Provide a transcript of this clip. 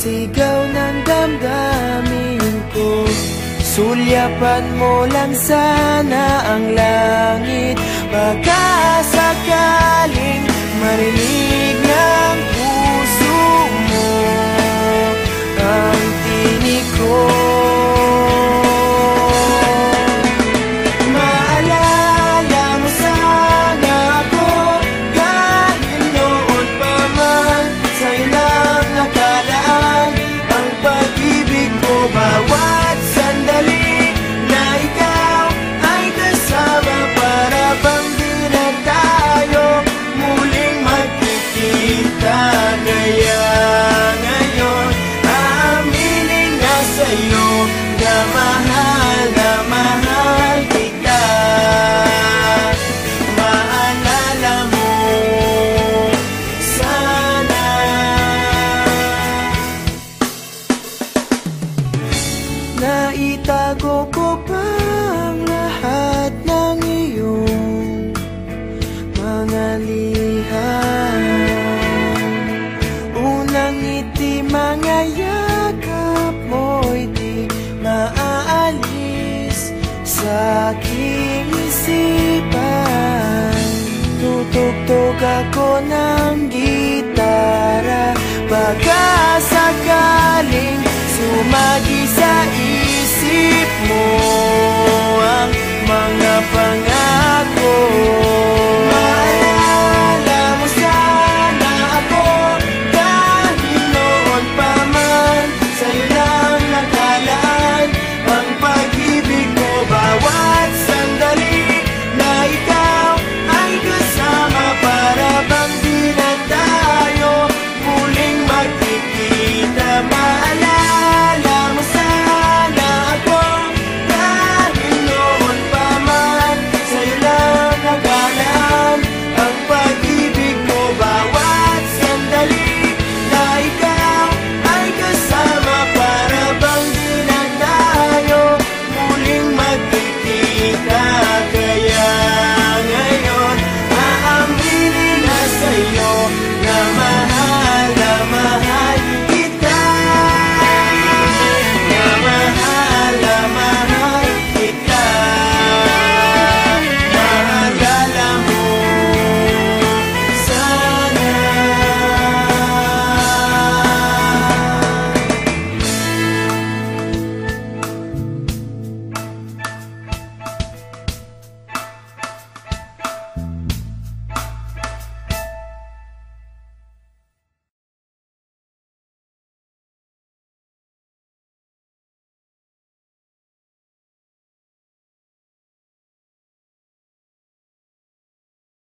sigaw ng damdamin ko. Sulyapan mo lang sana ang langit, baka sakaling marinig ng puso mo ang tinig ko. Maalala mo sana ako kahit noon pa man, sa ilang nakalaan ang pag-ibig ko. Bawat sandali na ikaw ay kasama, para bang di na tayo muling magkikita. Kaya ngayon aaminin na sa'yo na mahal kita. Maalala mo sana. Naitago ko pa ang lahat ng iyong mga liham. Unang ngiti, mga yakap mo'y di maaalis sa aking isipan. Tutugtog ako ng gitara, baka sakaling sumagi sa isip mo ang mga pangalan